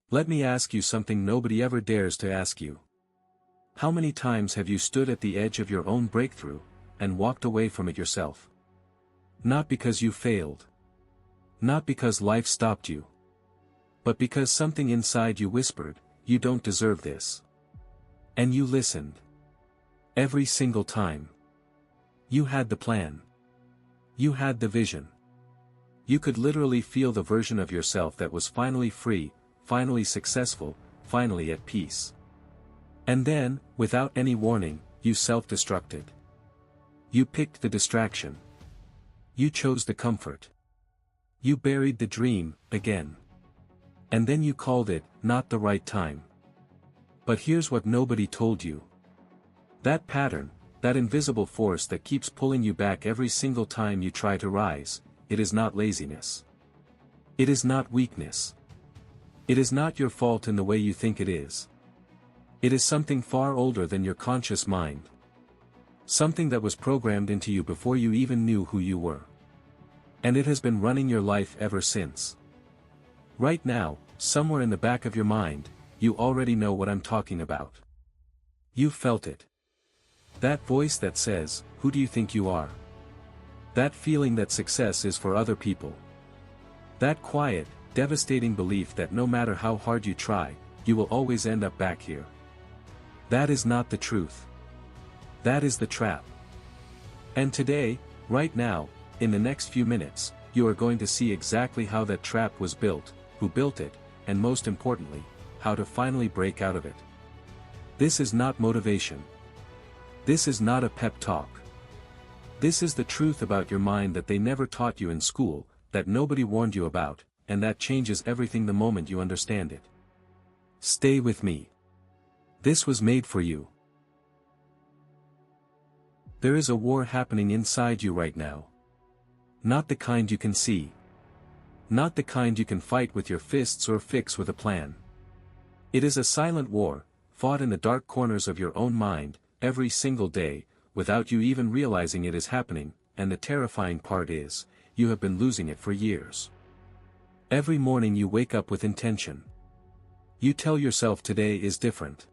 Let me ask you something nobody ever dares to ask you. How many times have you stood at the edge of your own breakthrough, and walked away from it yourself? Not because you failed. Not because life stopped you. But because something inside you whispered, you don't deserve this. And you listened. Every single time. You had the plan. You had the vision. You could literally feel the version of yourself that was finally free, finally successful, finally at peace. And then, without any warning, you self-destructed. You picked the distraction. You chose the comfort. You buried the dream, again. And then you called it, not the right time. But here's what nobody told you. That pattern, that invisible force that keeps pulling you back every single time you try to rise, it is not laziness. It is not weakness. It is not your fault in the way you think it is. It is something far older than your conscious mind. Something that was programmed into you before you even knew who you were. And it has been running your life ever since. Right now, somewhere in the back of your mind, you already know what I'm talking about. You felt it. That voice that says, "Who do you think you are?" That feeling that success is for other people. That quiet, devastating belief that no matter how hard you try, you will always end up back here. That is not the truth. That is the trap. And today, right now, in the next few minutes, you are going to see exactly how that trap was built, who built it, and most importantly, how to finally break out of it. This is not motivation. This is not a pep talk. This is the truth about your mind that they never taught you in school, that nobody warned you about, and that changes everything the moment you understand it. Stay with me. This was made for you. There is a war happening inside you right now. Not the kind you can see. Not the kind you can fight with your fists or fix with a plan. It is a silent war, fought in the dark corners of your own mind, every single day, without you even realizing it is happening, and the terrifying part is, you have been losing it for years. Every morning you wake up with intention. You tell yourself today is different.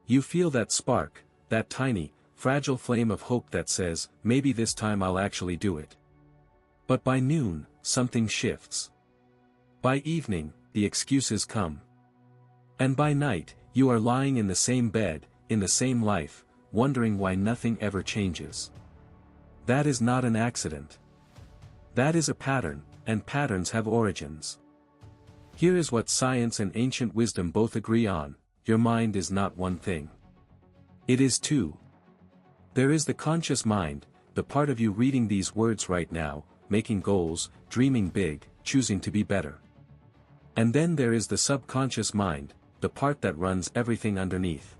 You feel that spark, that tiny, fragile flame of hope that says, maybe this time I'll actually do it. But by noon, something shifts. By evening, the excuses come. And by night, you are lying in the same bed, in the same life, wondering why nothing ever changes. That is not an accident. That is a pattern, and patterns have origins. Here is what science and ancient wisdom both agree on: your mind is not one thing. It is two. There is the conscious mind, the part of you reading these words right now, making goals, dreaming big, choosing to be better. And then there is the subconscious mind, the part that runs everything underneath.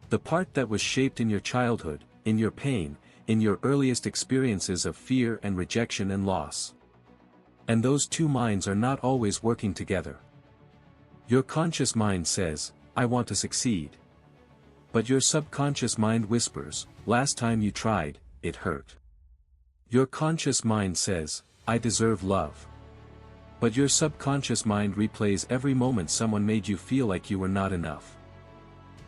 The part that was shaped in your childhood, in your pain, in your earliest experiences of fear and rejection and loss. And those two minds are not always working together. Your conscious mind says, "I want to succeed." But your subconscious mind whispers, "Last time you tried, it hurt." Your conscious mind says, "I deserve love." But your subconscious mind replays every moment someone made you feel like you were not enough.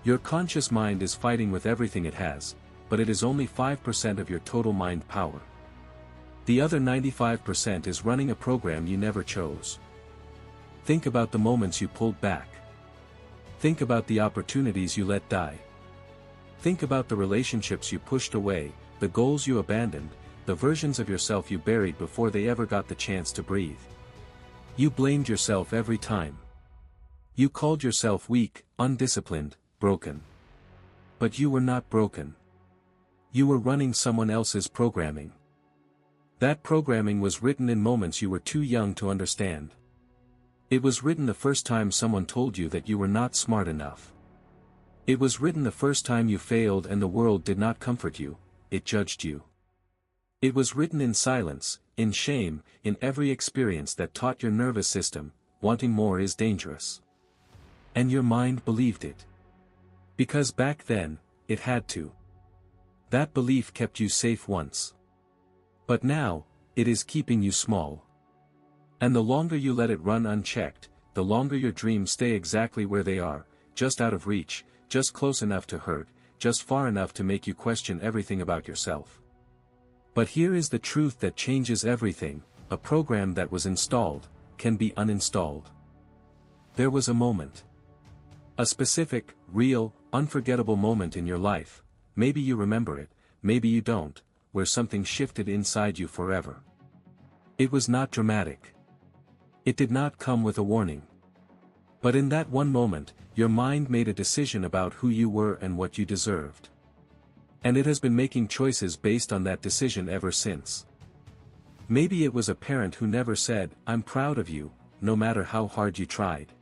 Your conscious mind is fighting with everything it has, but it is only 5% of your total mind power. The other 95% is running a program you never chose. Think about the moments you pulled back. Think about the opportunities you let die. Think about the relationships you pushed away, the goals you abandoned, the versions of yourself you buried before they ever got the chance to breathe. You blamed yourself every time. You called yourself weak, undisciplined, broken. But you were not broken. You were running someone else's programming. That programming was written in moments you were too young to understand. It was written the first time someone told you that you were not smart enough. It was written the first time you failed and the world did not comfort you, it judged you. It was written in silence, in shame, in every experience that taught your nervous system, wanting more is dangerous. And your mind believed it. Because back then, it had to. That belief kept you safe once. But now, it is keeping you small. And the longer you let it run unchecked, the longer your dreams stay exactly where they are, just out of reach, just close enough to hurt, just far enough to make you question everything about yourself. But here is the truth that changes everything: a program that was installed can be uninstalled. There was a moment. A specific, real, unforgettable moment in your life, maybe you remember it, maybe you don't, where something shifted inside you forever. It was not dramatic. It did not come with a warning. But in that one moment, your mind made a decision about who you were and what you deserved. And it has been making choices based on that decision ever since. Maybe it was a parent who never said, "I'm proud of you," no matter how hard you tried.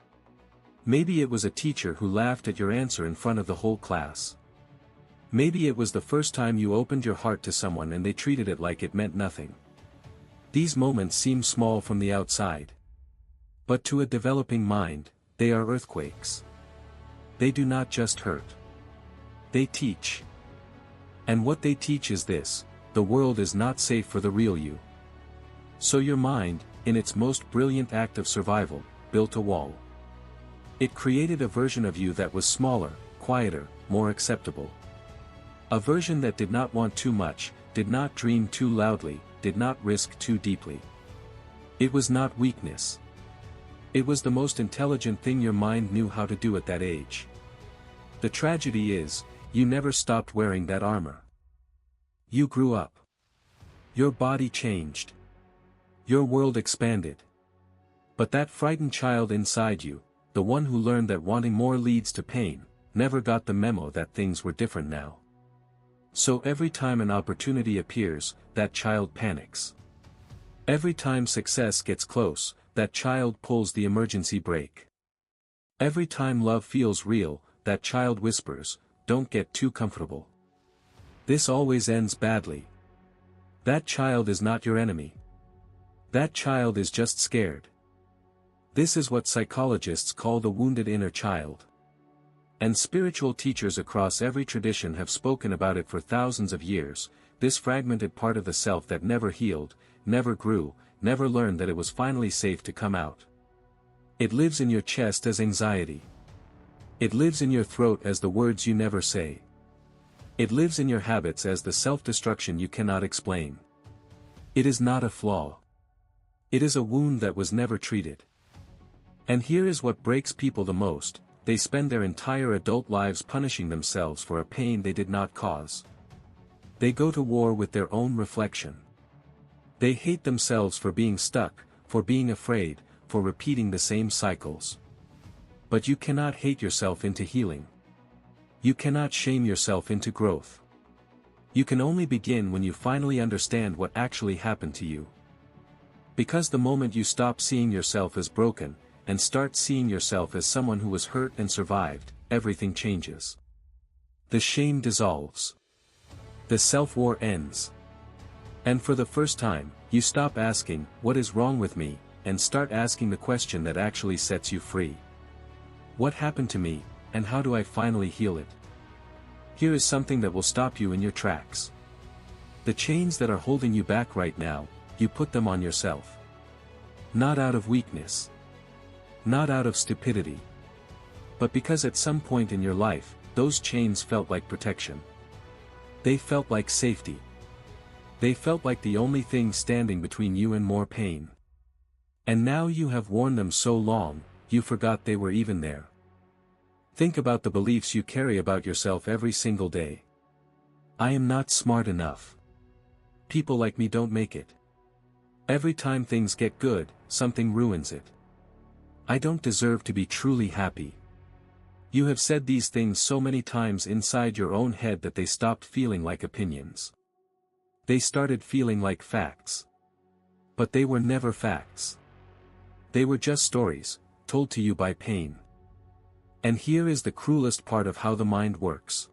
Maybe it was a teacher who laughed at your answer in front of the whole class. Maybe it was the first time you opened your heart to someone and they treated it like it meant nothing. These moments seem small from the outside. But to a developing mind, they are earthquakes. They do not just hurt. They teach. And what they teach is this: the world is not safe for the real you. So your mind, in its most brilliant act of survival, built a wall. It created a version of you that was smaller, quieter, more acceptable. A version that did not want too much, did not dream too loudly, did not risk too deeply. It was not weakness. It was the most intelligent thing your mind knew how to do at that age. The tragedy is, you never stopped wearing that armor. You grew up. Your body changed. Your world expanded. But that frightened child inside you, the one who learned that wanting more leads to pain, never got the memo that things were different now. So every time an opportunity appears, that child panics. Every time success gets close, that child pulls the emergency brake. Every time love feels real, that child whispers, "Don't get too comfortable." This always ends badly. That child is not your enemy. That child is just scared. This is what psychologists call the wounded inner child. And spiritual teachers across every tradition have spoken about it for thousands of years, this fragmented part of the self that never healed, never grew, never learned that it was finally safe to come out. It lives in your chest as anxiety. It lives in your throat as the words you never say. It lives in your habits as the self-destruction you cannot explain. It is not a flaw. It is a wound that was never treated. And here is what breaks people the most: they spend their entire adult lives punishing themselves for a pain they did not cause. They go to war with their own reflection. They hate themselves for being stuck, for being afraid, for repeating the same cycles. But you cannot hate yourself into healing. You cannot shame yourself into growth. You can only begin when you finally understand what actually happened to you. Because the moment you stop seeing yourself as broken, and start seeing yourself as someone who was hurt and survived, everything changes. The shame dissolves. The self-war ends. And for the first time, you stop asking, "What is wrong with me?" and start asking the question that actually sets you free. What happened to me, and how do I finally heal it? Here is something that will stop you in your tracks. The chains that are holding you back right now, you put them on yourself. Not out of weakness. Not out of stupidity. But because at some point in your life, those chains felt like protection. They felt like safety. They felt like the only thing standing between you and more pain. And now you have worn them so long, you forgot they were even there. Think about the beliefs you carry about yourself every single day. I am not smart enough. People like me don't make it. Every time things get good, something ruins it. I don't deserve to be truly happy. You have said these things so many times inside your own head that they stopped feeling like opinions. They started feeling like facts. But they were never facts. They were just stories, told to you by pain. And here is the cruelest part of how the mind works.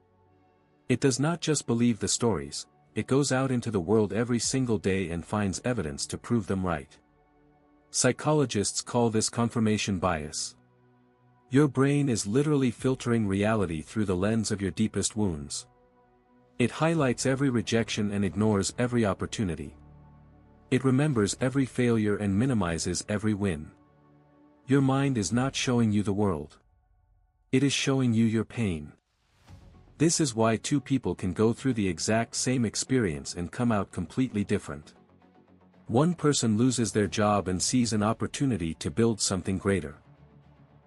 It does not just believe the stories, it goes out into the world every single day and finds evidence to prove them right. Psychologists call this confirmation bias. Your brain is literally filtering reality through the lens of your deepest wounds. It highlights every rejection and ignores every opportunity. It remembers every failure and minimizes every win. Your mind is not showing you the world. It is showing you your pain. This is why two people can go through the exact same experience and come out completely different. One person loses their job and sees an opportunity to build something greater.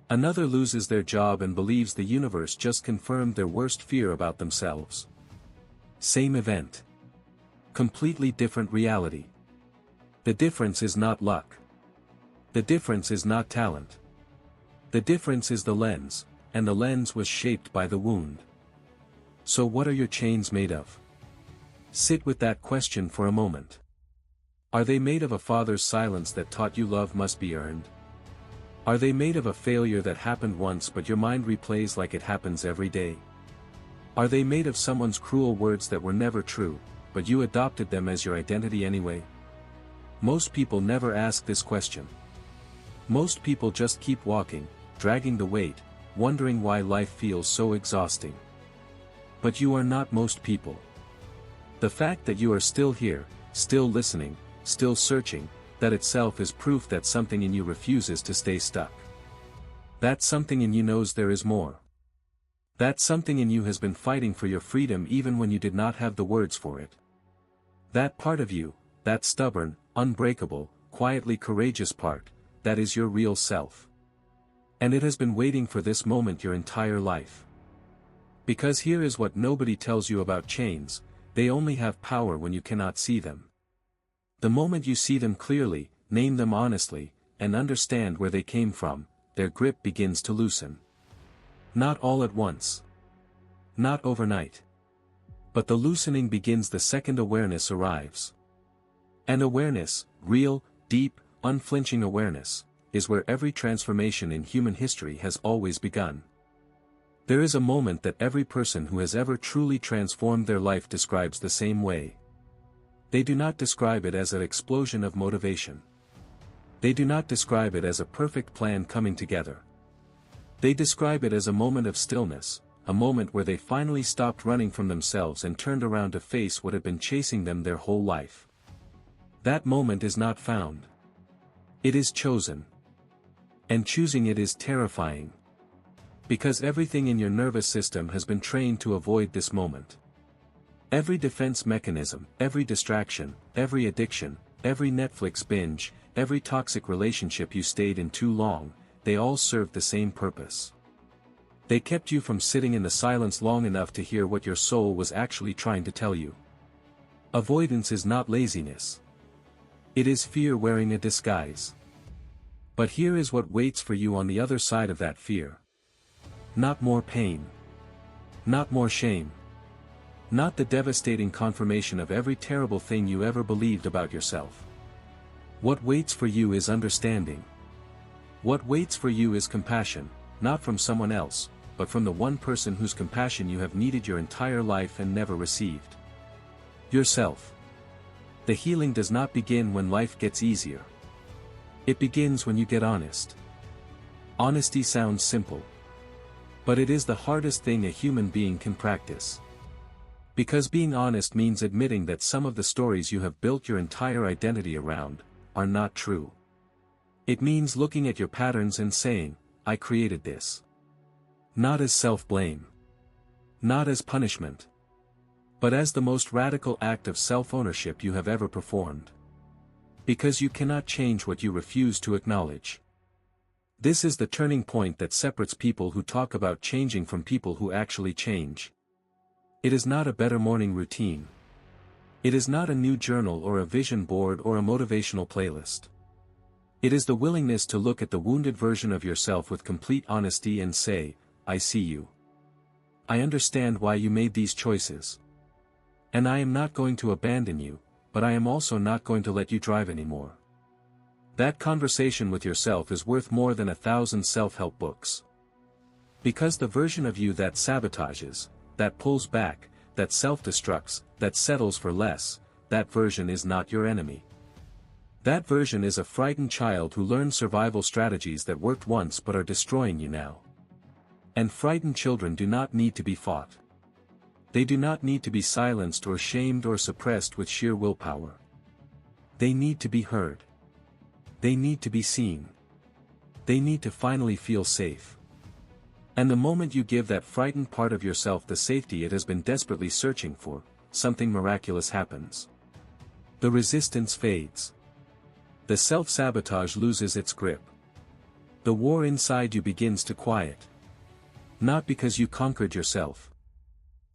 Another loses their job and believes the universe just confirmed their worst fear about themselves. Same event. Completely different reality. The difference is not luck. The difference is not talent. The difference is the lens, and the lens was shaped by the wound. So what are your chains made of? Sit with that question for a moment. Are they made of a father's silence that taught you love must be earned? Are they made of a failure that happened once but your mind replays like it happens every day? Are they made of someone's cruel words that were never true, but you adopted them as your identity anyway? Most people never ask this question. Most people just keep walking, dragging the weight, wondering why life feels so exhausting. But you are not most people. The fact that you are still here, still listening, still searching, that itself is proof that something in you refuses to stay stuck. That something in you knows there is more. That something in you has been fighting for your freedom even when you did not have the words for it. That part of you, that stubborn, unbreakable, quietly courageous part, that is your real self. And it has been waiting for this moment your entire life. Because here is what nobody tells you about chains: they only have power when you cannot see them. The moment you see them clearly, name them honestly, and understand where they came from, their grip begins to loosen. Not all at once. Not overnight. But the loosening begins the second awareness arrives. And awareness, real, deep, unflinching awareness, is where every transformation in human history has always begun. There is a moment that every person who has ever truly transformed their life describes the same way. They do not describe it as an explosion of motivation. They do not describe it as a perfect plan coming together. They describe it as a moment of stillness, a moment where they finally stopped running from themselves and turned around to face what had been chasing them their whole life. That moment is not found. It is chosen. And choosing it is terrifying. Because everything in your nervous system has been trained to avoid this moment. Every defense mechanism, every distraction, every addiction, every Netflix binge, every toxic relationship you stayed in too long, they all served the same purpose. They kept you from sitting in the silence long enough to hear what your soul was actually trying to tell you. Avoidance is not laziness. It is fear wearing a disguise. But here is what waits for you on the other side of that fear. Not more pain. Not more shame. Not the devastating confirmation of every terrible thing you ever believed about yourself. What waits for you is understanding. What waits for you is compassion, not from someone else, but from the one person whose compassion you have needed your entire life and never received. Yourself. The healing does not begin when life gets easier. It begins when you get honest. Honesty sounds simple. But it is the hardest thing a human being can practice. Because being honest means admitting that some of the stories you have built your entire identity around are not true. It means looking at your patterns and saying, I created this. Not as self-blame. Not as punishment. But as the most radical act of self-ownership you have ever performed. Because you cannot change what you refuse to acknowledge. This is the turning point that separates people who talk about changing from people who actually change. It is not a better morning routine. It is not a new journal or a vision board or a motivational playlist. It is the willingness to look at the wounded version of yourself with complete honesty and say, I see you. I understand why you made these choices. And I am not going to abandon you, but I am also not going to let you drive anymore. That conversation with yourself is worth more than 1,000 self-help books. Because the version of you that sabotages, that pulls back, that self-destructs, that settles for less, that version is not your enemy. That version is a frightened child who learned survival strategies that worked once but are destroying you now. And frightened children do not need to be fought. They do not need to be silenced or shamed or suppressed with sheer willpower. They need to be heard. They need to be seen. They need to finally feel safe. And the moment you give that frightened part of yourself the safety it has been desperately searching for, something miraculous happens. The resistance fades. The self-sabotage loses its grip. The war inside you begins to quiet. Not because you conquered yourself,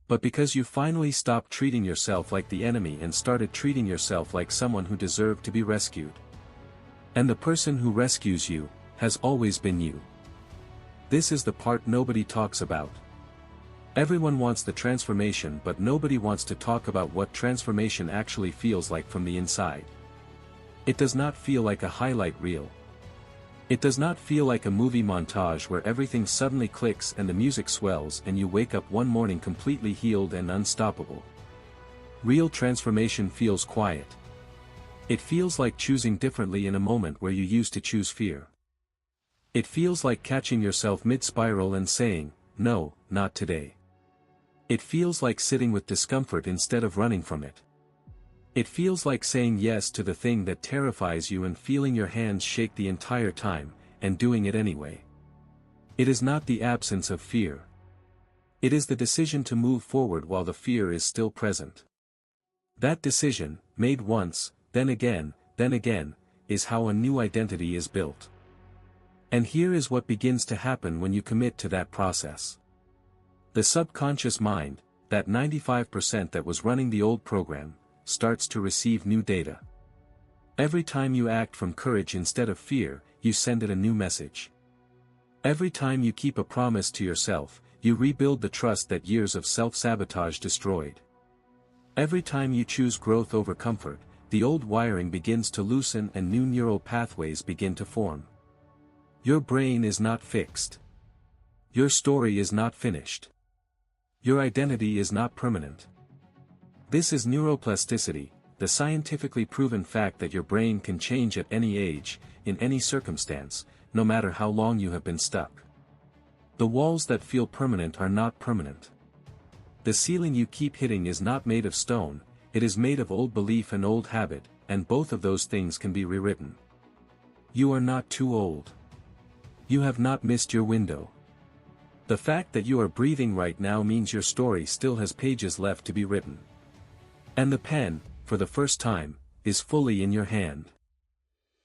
but because you finally stopped treating yourself like the enemy and started treating yourself like someone who deserved to be rescued. And the person who rescues you has always been you. This is the part nobody talks about. Everyone wants the transformation, but nobody wants to talk about what transformation actually feels like from the inside. It does not feel like a highlight reel. It does not feel like a movie montage where everything suddenly clicks and the music swells and you wake up one morning completely healed and unstoppable. Real transformation feels quiet. It feels like choosing differently in a moment where you used to choose fear. It feels like catching yourself mid-spiral and saying, "No, not today." It feels like sitting with discomfort instead of running from it. It feels like saying yes to the thing that terrifies you and feeling your hands shake the entire time, and doing it anyway. It is not the absence of fear. It is the decision to move forward while the fear is still present. That decision, made once, then again, is how a new identity is built. And here is what begins to happen when you commit to that process. The subconscious mind, that 95% that was running the old program, starts to receive new data. Every time you act from courage instead of fear, you send it a new message. Every time you keep a promise to yourself, you rebuild the trust that years of self-sabotage destroyed. Every time you choose growth over comfort, the old wiring begins to loosen and new neural pathways begin to form. Your brain is not fixed. Your story is not finished. Your identity is not permanent. This is neuroplasticity, the scientifically proven fact that your brain can change at any age, in any circumstance, no matter how long you have been stuck. The walls that feel permanent are not permanent. The ceiling you keep hitting is not made of stone, it is made of old belief and old habit, and both of those things can be rewritten. You are not too old. You have not missed your window. The fact that you are breathing right now means your story still has pages left to be written. And the pen, for the first time, is fully in your hand.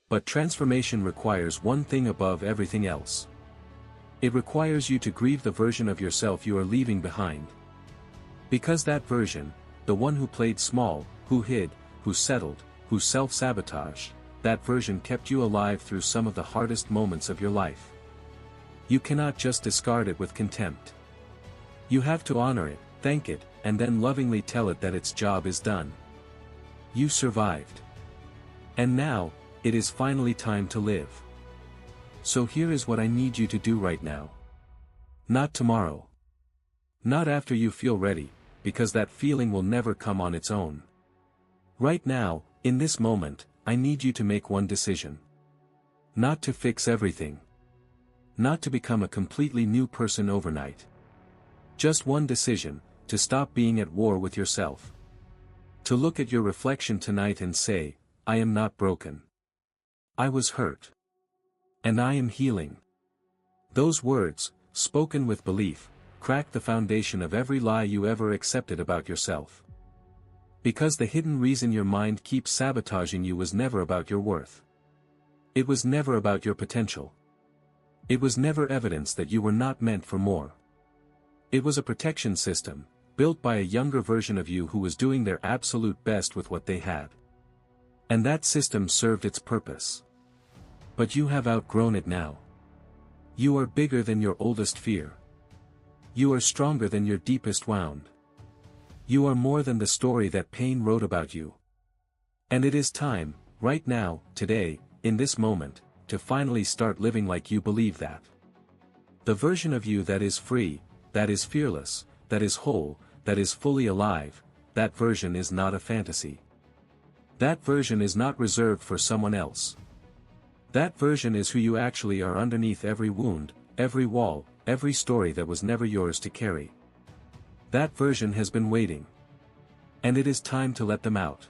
But transformation requires one thing above everything else. It requires you to grieve the version of yourself you are leaving behind. Because that version, the one who played small, who hid, who settled, who self-sabotaged, that version kept you alive through some of the hardest moments of your life. You cannot just discard it with contempt. You have to honor it, thank it, and then lovingly tell it that its job is done. You survived. And now, it is finally time to live. So here is what I need you to do right now. Not tomorrow. Not after you feel ready, because that feeling will never come on its own. Right now, in this moment, I need you to make one decision. Not to fix everything. Not to become a completely new person overnight. Just one decision, to stop being at war with yourself. To look at your reflection tonight and say, I am not broken. I was hurt. And I am healing. Those words, spoken with belief, crack the foundation of every lie you ever accepted about yourself. Because the hidden reason your mind keeps sabotaging you was never about your worth. It was never about your potential. It was never evidence that you were not meant for more. It was a protection system, built by a younger version of you who was doing their absolute best with what they had. And that system served its purpose. But you have outgrown it now. You are bigger than your oldest fear. You are stronger than your deepest wound. You are more than the story that pain wrote about you. And it is time, right now, today, in this moment, to finally start living like you believe that. The version of you that is free, that is fearless, that is whole, that is fully alive, that version is not a fantasy. That version is not reserved for someone else. That version is who you actually are underneath every wound, every wall, every story that was never yours to carry. That version has been waiting. And it is time to let them out.